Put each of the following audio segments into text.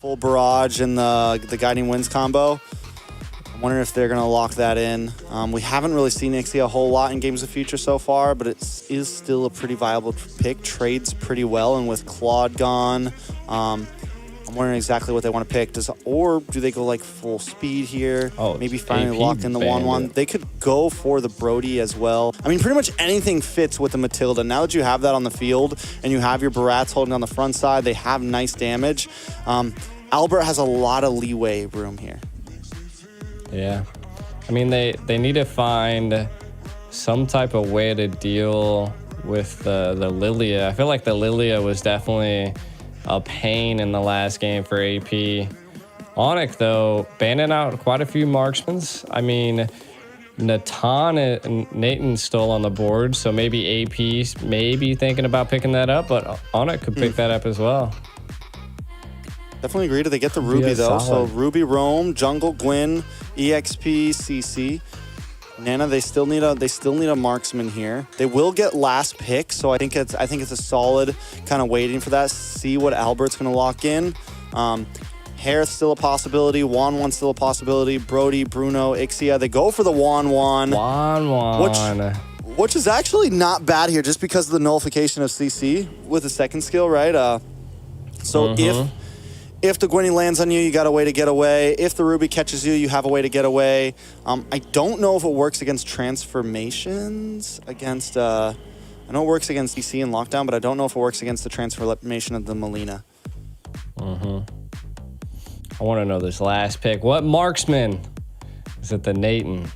full barrage and the guiding winds combo. I'm wondering if they're going to lock that in. We haven't really seen Ixia a whole lot in Games of Future so far, but it is still a pretty viable pick. Trades pretty well, and with Claude gone, I'm wondering exactly what they want to pick. Or do they go like full speed here? Oh, maybe finally AP lock in the 1-1. They could go for the Brody as well. I mean, pretty much anything fits with the Matilda. Now that you have that on the field and you have your Barats holding on the front side, they have nice damage. Albert has a lot of leeway room here. Yeah. I mean, they need to find some type of way to deal with the Lilia. I feel like the Lilia was definitely a pain in the last game for AP. Onic, though, banning out quite a few marksmans. I mean, Natan and Natan's still on the board, so maybe AP's maybe thinking about picking that up, but Onic could pick that up as well. Definitely agree. Do they get the Ruby, though? Solid. So Ruby, Roam, Jungle, Gwyn, EXP, CC. Nana, they still need a marksman here. They will get last pick, so I think it's a solid kind of waiting for that. See what Albert's going to lock in. Hare's still a possibility. Wan still a possibility. Brody, Bruno, Ixia. They go for the Wan. Which is actually not bad here, just because of the nullification of CC with the second skill, right? So if the Gwynny lands on you, you got a way to get away. If the Ruby catches you, you have a way to get away. I don't know if it works against transformations. I know it works against DC and Lockdown, but I don't know if it works against the transformation of the Melina. I want to know this last pick. What marksman? Is it the Natan?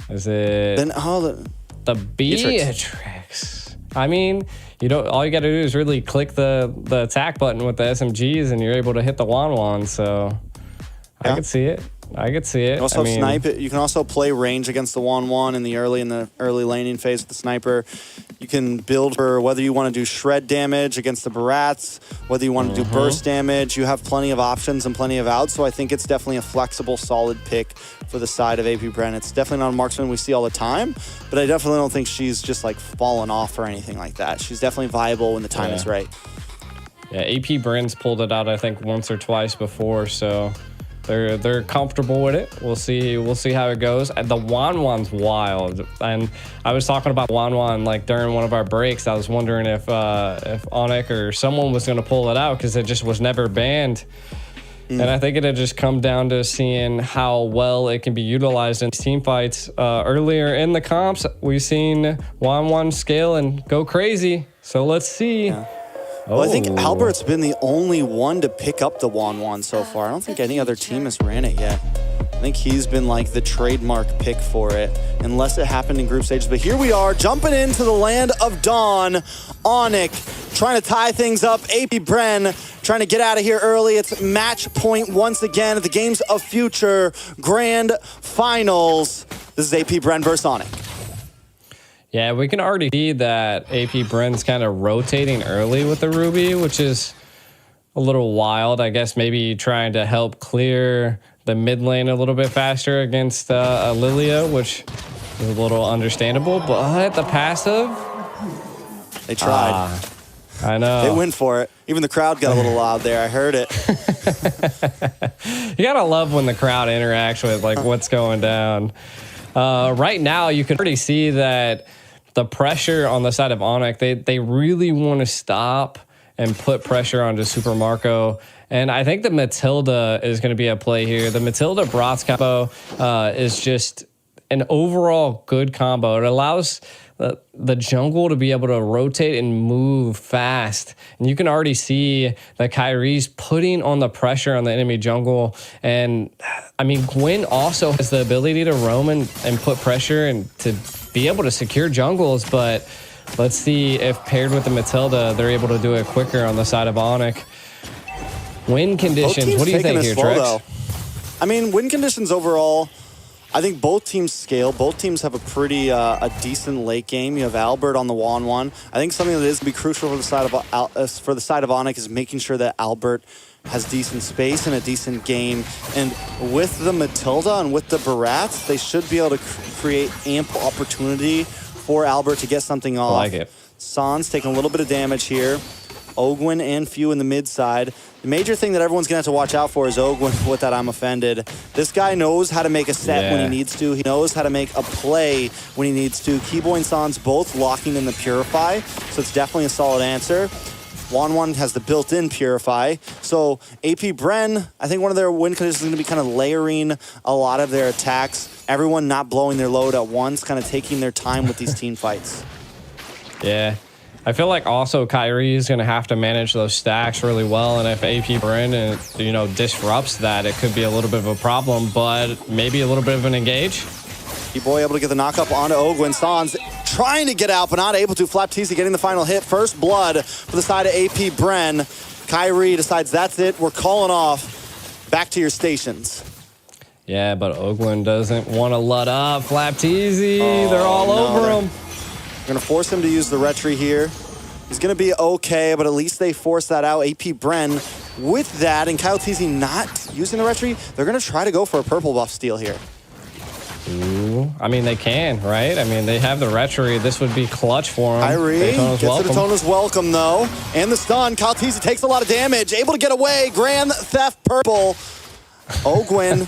Is it the Beatrix? I mean, all you got to do is really click the attack button with the SMGs, and you're able to hit the Wan. So I could see it. You can also snipe it. You can also play range against the Wan in the early laning phase with the sniper. You can build for whether you want to do shred damage against the Barats, whether you want to do burst damage. You have plenty of options and plenty of outs. So I think it's definitely a flexible, solid pick for the side of AP Bren. It's definitely not a marksman we see all the time, but I definitely don't think she's just like fallen off or anything like that. She's definitely viable when the time is right. Yeah, AP Bren's pulled it out, I think, once or twice before, so they're comfortable with it. We'll see how it goes. And the Wan's wild. And I was talking about Wan like during one of our breaks. I was wondering if Onic or someone was going to pull it out, because it just was never banned. And I think it had just come down to seeing how well it can be utilized in team fights. Earlier in the comps, we've seen Wan scale and go crazy. So let's see. Yeah. Well, I think Albert's been the only one to pick up the Wan so far. I don't think any other team has ran it yet. I think he's been like the trademark pick for it, unless it happened in group stages. But here we are, jumping into the land of Dawn. Onic trying to tie things up. AP Bren trying to get out of here early. It's match point once again at the Games of Future Grand Finals. This is AP Bren versus Onic. Yeah, we can already see that AP Bren's kind of rotating early with the Ruby, which is a little wild. I guess maybe trying to help clear the mid lane a little bit faster against Lilia, which is a little understandable. But the passive, they tried. I know. They went for it. Even the crowd got a little loud there. I heard it. You gotta love when the crowd interacts with like what's going down. Right now, you can already see that the pressure on the side of Onic, they really want to stop and put pressure onto Super Marco. And I think the Matilda is going to be at play here. The Matilda Bratz combo is just an overall good combo. It allows the jungle to be able to rotate and move fast. And you can already see that Kyrie's putting on the pressure on the enemy jungle. And I mean, Gwyn also has the ability to roam and put pressure and to be able to secure jungles. But let's see if paired with the Matilda, they're able to do it quicker on the side of Onic. Win conditions, what do you think here, Trex? I mean, win conditions overall, I think both teams scale. Both teams have a pretty a decent late game. You have Albert on the Wan. I think something that is going to be crucial for the side of Onic is making sure that Albert has decent space and a decent game. And with the Matilda and with the Barats, they should be able to create ample opportunity for Albert to get something off. I like it. San's taking a little bit of damage here. Ogwyn and Few in the mid side. The major thing that everyone's going to have to watch out for is Ogwen with that I'm offended. This guy knows how to make a set when he needs to. He knows how to make a play when he needs to. Keyboy and Sans both locking in the Purify, so it's definitely a solid answer. Wanwan has the built-in Purify. So AP Bren, I think one of their win conditions is going to be kind of layering a lot of their attacks. Everyone not blowing their load at once, kind of taking their time with these team fights. Yeah. I feel like also Kyrie is going to have to manage those stacks really well, and if AP Bren, disrupts that, it could be a little bit of a problem, but maybe a little bit of an engage. Keyboy able to get the knockup onto Ogwen. Sans trying to get out, but not able to. Flapteasy getting the final hit. First blood for the side of AP Bren. Kyrie decides that's it. We're calling off. Back to your stations. Yeah, but Ogwen doesn't want to let up. Flapteasy, they're all over him. We're going to force him to use the retry here. He's going to be okay, but at least they force that out. AP Bren with that, and Kyle Teasy not using the retry. They're going to try to go for a purple buff steal here. Ooh, I mean, they can, right? I mean, they have the retry. This would be clutch for him. Kyrie gets to Daytona's welcome, though. And the stun. Kyle Teasy takes a lot of damage. Able to get away. Grand Theft Purple. Ogwen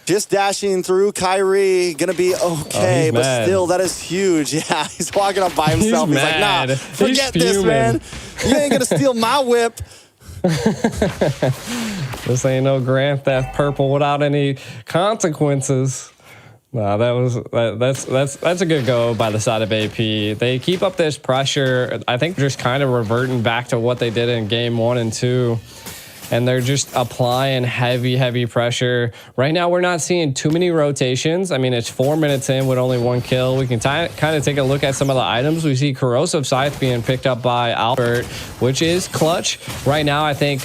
just dashing through. Kyrie gonna be okay, but mad. still, that is huge. Yeah, he's walking up by himself. He's like, nah, forget this, man. You ain't gonna steal my whip. This ain't no Grand Theft Purple without any consequences. Nah, that's a good go by the side of AP. They keep up this pressure. I think just kind of reverting back to what they did in game 1 and 2. And they're just applying heavy pressure. Right now, we're not seeing too many rotations. I mean, it's 4 minutes in with only 1 kill. We can kind of take a look at some of the items. We see Corrosive Scythe being picked up by Albert, which is clutch. Right now, I think...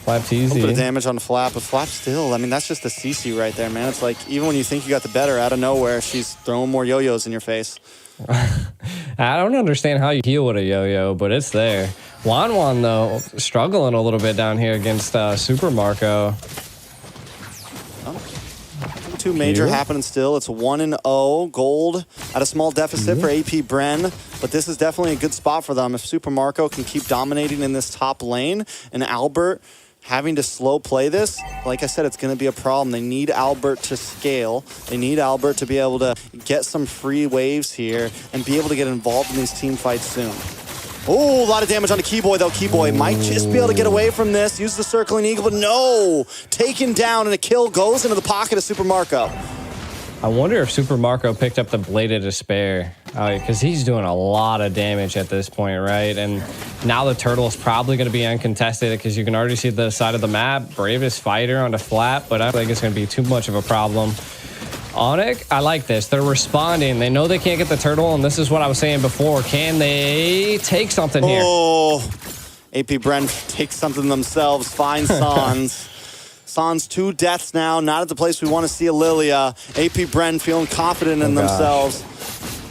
Flap's easy. A little bit of damage on Flap, but Flap still, I mean, that's just a CC right there, man. It's like, even when you think you got the better, out of nowhere, she's throwing more yo-yos in your face. I don't understand how you heal with a yo-yo, but it's there. Wanwan, though, struggling a little bit down here against Super Marco. Two major happening still. It's 1-0 gold at a small deficit for AP Bren, but this is definitely a good spot for them. If Super Marco can keep dominating in this top lane and Albert having to slow play this, like I said, it's going to be a problem. They need Albert to scale. They need Albert to be able to get some free waves here and be able to get involved in these team fights soon. Oh, a lot of damage on the Keyboy, though. Keyboy might just be able to get away from this. Use the circling eagle, but no! Taken down, and a kill goes into the pocket of Super Marco. I wonder if Super Marco picked up the Blade of Despair, because he's doing a lot of damage at this point, right? And now the turtle is probably going to be uncontested because you can already see the side of the map. Bravest fighter on the Flap, but I don't think it's going to be too much of a problem. Onic, I like this. They're responding. They know they can't get the turtle, and this is what I was saying before. Can they take something here? Oh, AP Bren takes something themselves. Finds Sans. Sans 2 deaths now. Not at the place we want to see a Lilia. AP Bren feeling confident in themselves.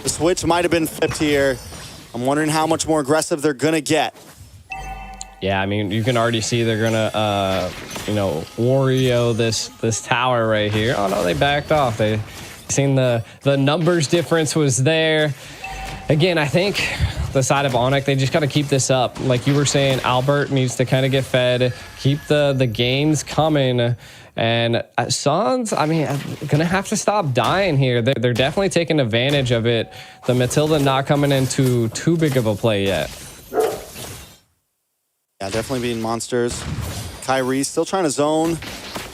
The switch might have been flipped here. I'm wondering how much more aggressive they're going to get. Yeah, I mean, you can already see they're gonna, Wario this tower right here. Oh no, they backed off. They seen the numbers difference was there. Again, I think the side of Onic, they just got to keep this up. Like you were saying, Albert needs to kind of get fed, keep the gains coming. And Sans, I mean, gonna have to stop dying here. They're definitely taking advantage of it. The Matilda not coming into too big of a play yet. Yeah, definitely being monsters. Kyrie still trying to zone.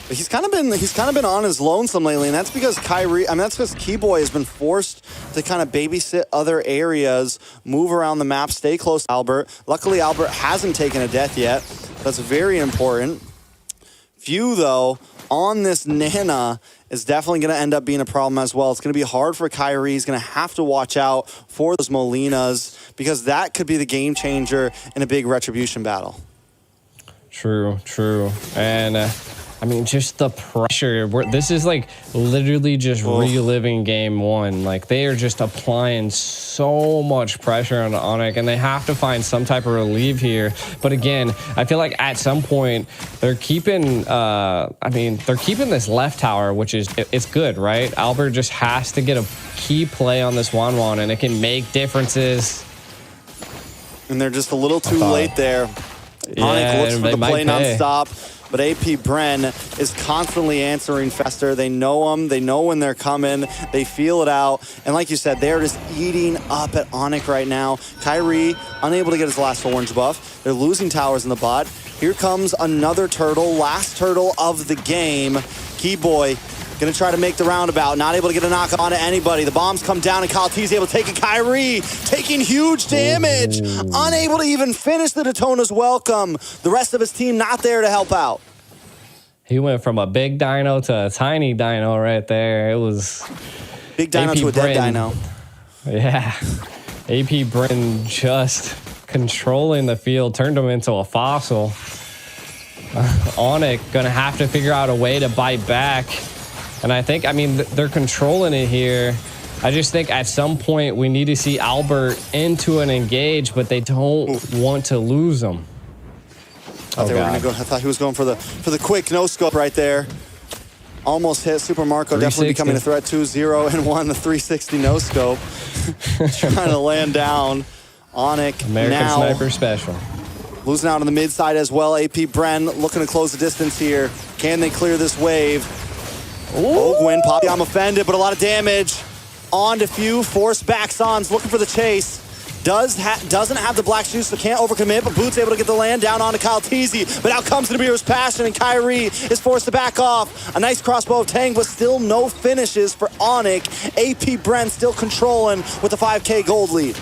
But he's kind of been on his lonesome lately, and that's because that's because Keyboy has been forced to kind of babysit other areas, move around the map, stay close to Albert. Luckily, Albert hasn't taken a death yet. That's very important. Few, though, on this Nana is definitely going to end up being a problem as well. It's going to be hard for Kyrie. He's going to have to watch out for those Molinas because that could be the game changer in a big retribution battle. True. And I mean, just the pressure. This is like literally just reliving game 1. Like they are just applying so much pressure on Onic, and they have to find some type of relief here. But again, I feel like at some point they're keeping. They're keeping this left tower, which is it's good, right? Albert just has to get a key play on this Wanwan, and it can make differences. And they're just a little too late there. Onic looks for the play nonstop, but AP Bren is constantly answering faster. They know them. They know when they're coming. They feel it out. And like you said, they're just eating up at Onic right now. Kyrie, unable to get his last orange buff. They're losing towers in the bot. Here comes another turtle, last turtle of the game. Keyboy gonna try to make the roundabout, not able to get a knock on anybody. The bombs come down and Kalati's able to take it. Kyrie taking huge damage, unable to even finish the Daytona's welcome. The rest of his team not there to help out. He went from a big dino to a tiny dino right there. It was big dino to a dead dino. Yeah, AP Bren just controlling the field, turned him into a fossil. Onic gonna have to figure out a way to bite back. And I think, I mean, they're controlling it here. I just think at some point we need to see Albert into an engage, but they don't want to lose him. I thought he was going for the quick no scope right there. Almost hit. Super Marco definitely becoming a threat. 2-0 and 1 the 360 no scope. Trying to land down. Onic American now Sniper Special. losing out on the mid side as well. AP Bren looking to close the distance here. Can they clear this wave? Ogwin, Poppy, I'm offended, but a lot of damage. On to few, force back. Sans looking for the chase. Doesn't have the black shoes, so can't overcommit, but Boots able to get the land down onto Kalatizi. But out comes Nabir's passion, and Kyrie is forced to back off. A nice crossbow of Tang, but still no finishes for Onic. AP Bren still controlling with the 5K gold lead.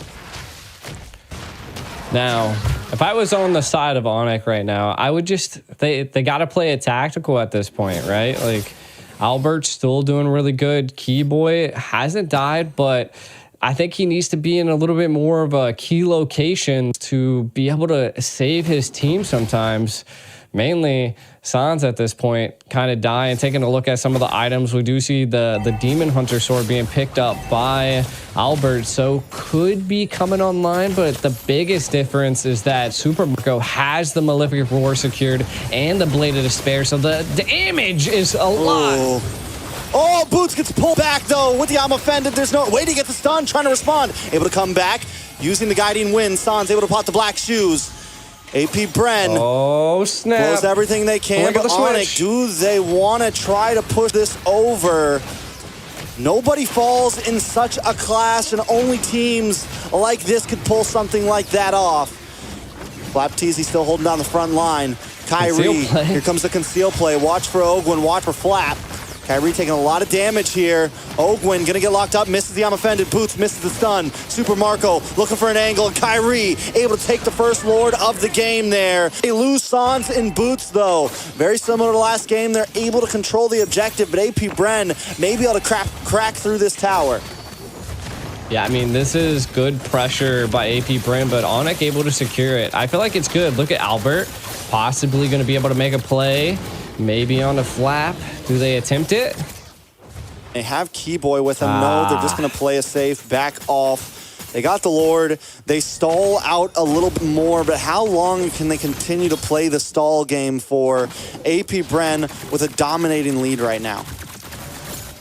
Now, if I was on the side of Onic right now, I would just, they got to play it tactical at this point, right? Like, Albert's still doing really good. Keyboy hasn't died, but I think he needs to be in a little bit more of a key location to be able to save his team sometimes. Mainly, Sans at this point kind of dying. Taking a look at some of the items, we do see the Demon Hunter sword being picked up by Albert, so could be coming online, but the biggest difference is that Super Marco has the Malefic Roar secured and the Blade of Despair, so the damage is a lot. Oh, Boots gets pulled back, though, with the I'm offended. There's no way to get the stun, trying to respond. Able to come back, using the guiding wind. Sans able to pop the black shoes. AP Bren. Oh, snap. Blows everything they can, but Onic, do they want to try to push this over? Nobody falls in such a clash, and only teams like this could pull something like that off. Flap Teasy still holding down the front line. Kyrie, here comes the conceal play. Watch for Ogwin, watch for Flap. Kyrie taking a lot of damage here. Ogwin gonna get locked up, misses the I'm offended. Boots misses the stun. Super Marco looking for an angle, and Kyrie able to take the first Lord of the game there. They lose Sans and Boots though. Very similar to last game, they're able to control the objective, but AP Bren may be able to crack through this tower. Yeah, I mean, this is good pressure by AP Bren, but Onic able to secure it. I feel like it's good. Look at Albert, possibly going to be able to make a play. Maybe on the flap. Do they attempt it? They have Keyboy with them. No, they're just going to play a safe, back off. They got the Lord. They stall out a little bit more, but how long can they continue to play the stall game for? AP Bren with a dominating lead right now.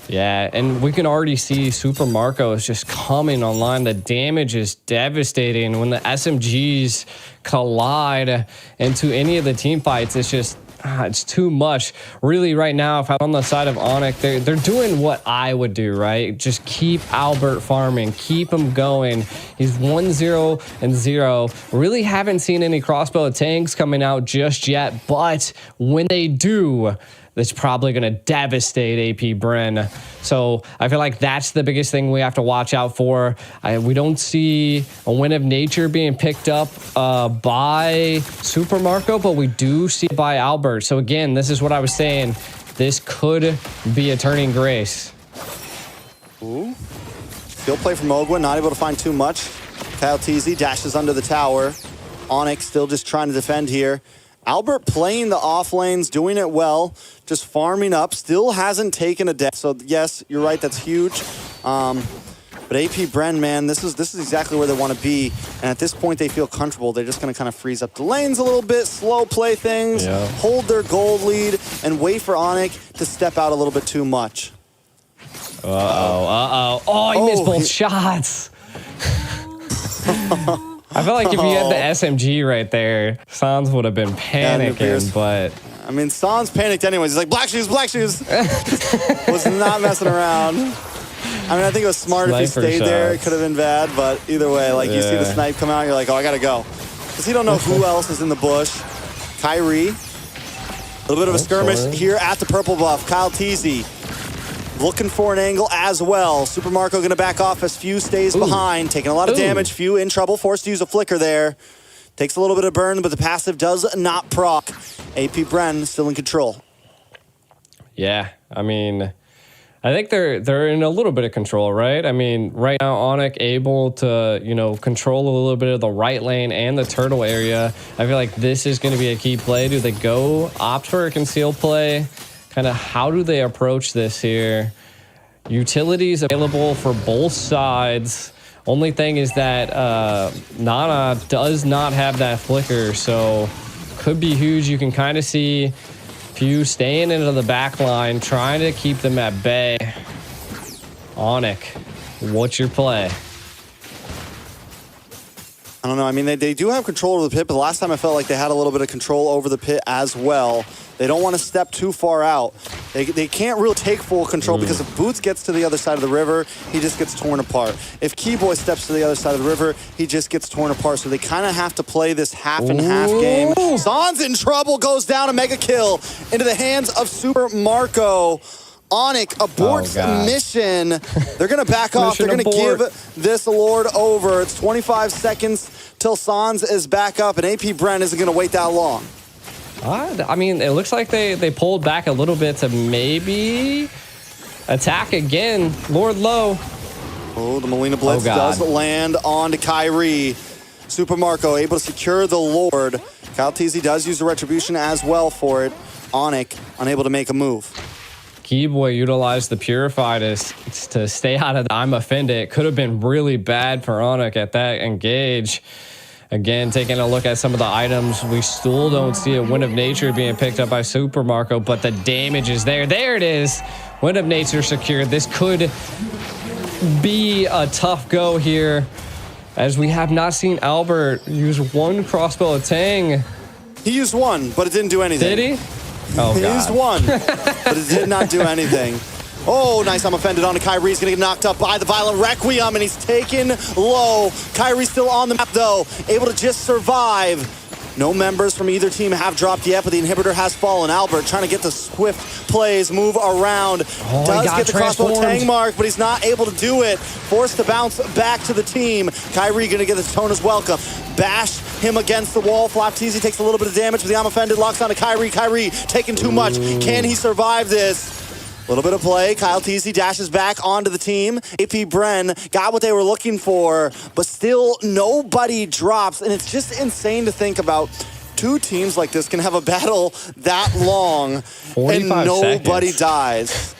Yeah, and we can already see Super Marco is just coming online. The damage is devastating. When the SMGs collide into any of the team fights, it's just, it's too much. Really, right now, if I'm on the side of Onic, they're doing what I would do, right? Just keep Albert farming, keep him going. He's 1-0-0. Really haven't seen any crossbow tanks coming out just yet, but when they do, that's probably going to devastate AP Bren. So I feel like that's the biggest thing we have to watch out for. We don't see a Wind of Nature being picked up by Super Marco, but we do see by Albert. So again, this is what I was saying. This could be a turning grace. Ooh. Still play from Ogwin, not able to find too much. Kyle TZ dashes under the tower. Onic still just trying to defend here. Albert playing the off lanes, doing it well, just farming up, still hasn't taken a death. So yes, you're right, that's huge. But AP Bren, man, this is exactly where they want to be. And at this point, they feel comfortable. They're just going to kind of freeze up the lanes a little bit, slow play things, hold their gold lead, and wait for Onic to step out a little bit too much. Oh, he missed both shots. I feel like if you had the SMG right there, Sans would have been panicking, but... I mean, Sans panicked anyways. He's like, black shoes, black shoes. Was not messing around. I mean, I think it was smart if he stayed there. It could have been bad, but either way, like, you see the snipe come out, you're like, oh, I gotta go. Because you don't know who else is in the bush. Kyrie. A little bit of a skirmish here at the purple buff. Kyle Teasy looking for an angle as well. Super Marco going to back off as Few stays behind, taking a lot of damage. Few in trouble, forced to use a flicker there. Takes a little bit of burn, but the passive does not proc. AP Bren still in control. Yeah, I mean, I think they're in a little bit of control, right? I mean, right now, Onic able to, you know, control a little bit of the right lane and the turtle area. I feel like this is going to be a key play. Do they go opt for a concealed play? Kind of how do they approach this here? Utilities available for both sides. Only thing is that Nana does not have that flicker, so could be huge. You can kind of see Few staying into the back line, trying to keep them at bay. Onic, what's your play? I don't know. I mean, they do have control over the pit, but the last time I felt like they had a little bit of control over the pit as well. They don't want to step too far out. They can't really take full control because if Boots gets to the other side of the river, he just gets torn apart. If Keyboy steps to the other side of the river, he just gets torn apart. So they kind of have to play this half and half game. Sans in trouble, goes down, a mega kill into the hands of Super Marco. Onic aborts mission. They're going to back off. They're going to give this Lord over. It's 25 seconds till Sans is back up, and AP Bren isn't going to wait that long. I mean, it looks like they pulled back a little bit to maybe attack again. Lord low. Oh, the Molina Blitz does land on to Kyrie. Super Marco able to secure the Lord. Kyle Teasy does use the Retribution as well for it. Onic unable to make a move. Keyboy utilized the Purify to stay out of the I'm offended. It could have been really bad for Onic at that engage. Again, taking a look at some of the items, we still don't see a Wind of Nature being picked up by Super Marco, but the damage is there. There it is. Wind of Nature secured. This could be a tough go here, as we have not seen Albert use one crossbow of Tang. He used one, but it didn't do anything. Did he? Oh, he used one, but it did not do anything. Oh, nice. I'm offended on to Kyrie. He's going to get knocked up by the Violent Requiem, and he's taken low. Kyrie's still on the map, though, able to just survive. No members from either team have dropped yet, but the inhibitor has fallen. Albert trying to get the swift plays, move around. Does get the crossbow Tang mark, but he's not able to do it. Forced to bounce back to the team. Kyrie going to get the Tona's welcome. Bash him against the wall. Flap Teasy takes a little bit of damage, but the I'm offended locks on to Kyrie. Kyrie taking too much. Can he survive this? A little bit of play. Kyle Teasy dashes back onto the team. AP Bren got what they were looking for, but still nobody drops. And it's just insane to think about two teams like this can have a battle that long and nobody dies.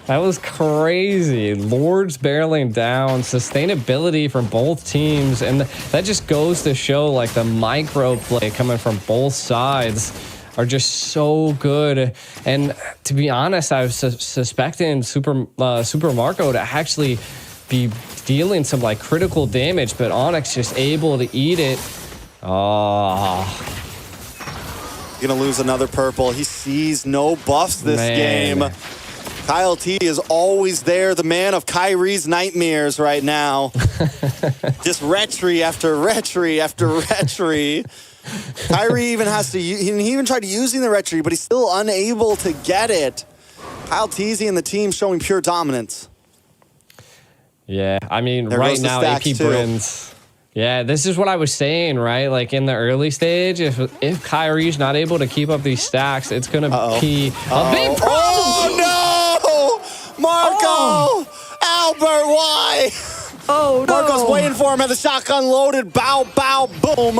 That was crazy. Lords barreling down, sustainability from both teams. And that just goes to show like the micro play coming from both sides are just so good. And to be honest, I was suspecting Super Marco to actually be dealing some like critical damage, but Onyx just able to eat it. Oh. Gonna lose another purple. He sees no buffs this game. Kyle T is always there, the man of Kyrie's nightmares right now. Just retry after retry after retry. Kyrie even has to, he even tried using the retry, but he's still unable to get it. Kyle Teasy and the team showing pure dominance. Yeah, I mean, right now, AP Bren's. Yeah, this is what I was saying, right? Like in the early stage, if Kyrie's not able to keep up these stacks, it's going to be a big problem. Oh, no! Marco! Albert, why? Oh, no. Marco's waiting for him at the shotgun loaded. Bow, bow, boom.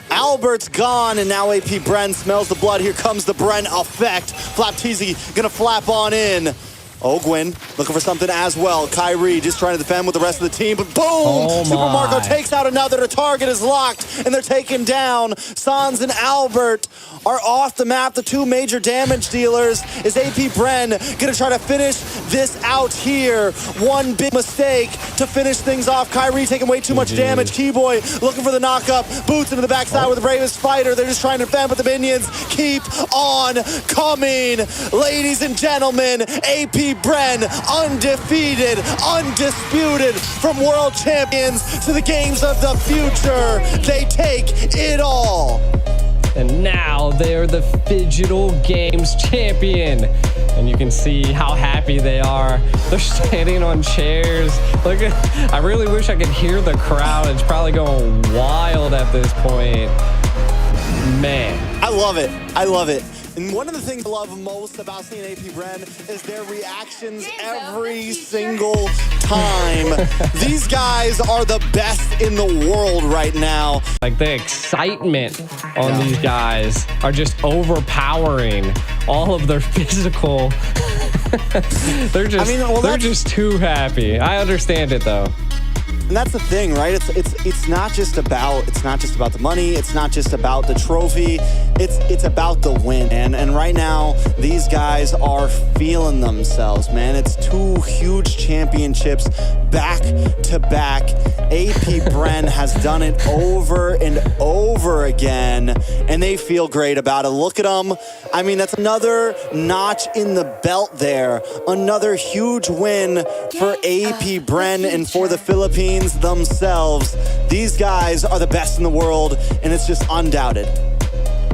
Albert's gone, and now AP Bren smells the blood. Here comes the Bren effect. Flap Teasy gonna flap on in. Ogwin looking for something as well. Kyrie just trying to defend with the rest of the team, but boom! Oh Super my. Marco takes out another. The target is locked, and they're taken down. Sans and Albert are off the map. The two major damage dealers. Is AP Bren gonna try to finish this out here? One big mistake to finish things off. Kyrie taking way too much damage. Keyboy looking for the knock-up. Boots into the backside with the bravest fighter. They're just trying to defend, but the minions keep on coming. Ladies and gentlemen, AP Bren, undefeated, undisputed, from world champions to the games of the future. They take it all. And now they're the Digital Games champion. And you can see how happy they are. They're standing on chairs. Look at, I really wish I could hear the crowd. It's probably going wild at this point. Man. I love it. I love it. And one of the things I love most about seeing AP Bren is their reactions every single time. These guys are the best in the world right now. Like the excitement on these guys are just overpowering all of their physical. They're just, they're just too happy. I understand it though. And that's the thing, right? It's not just about the money. It's not just about the trophy. It's about the win. And right now, these guys are feeling themselves, man. It's two huge championships back to back. AP Bren has done it over and over again, and they feel great about it. Look at them. I mean, that's another notch in the belt there. Another huge win for AP Bren and for the Philippines themselves. These guys are the best in the world, and it's just undoubted.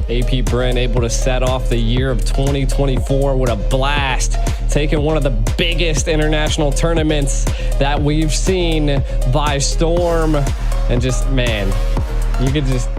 AP Bren able to set off the year of 2024 with a blast, taking one of the biggest international tournaments that we've seen by storm. And just, man, you could just...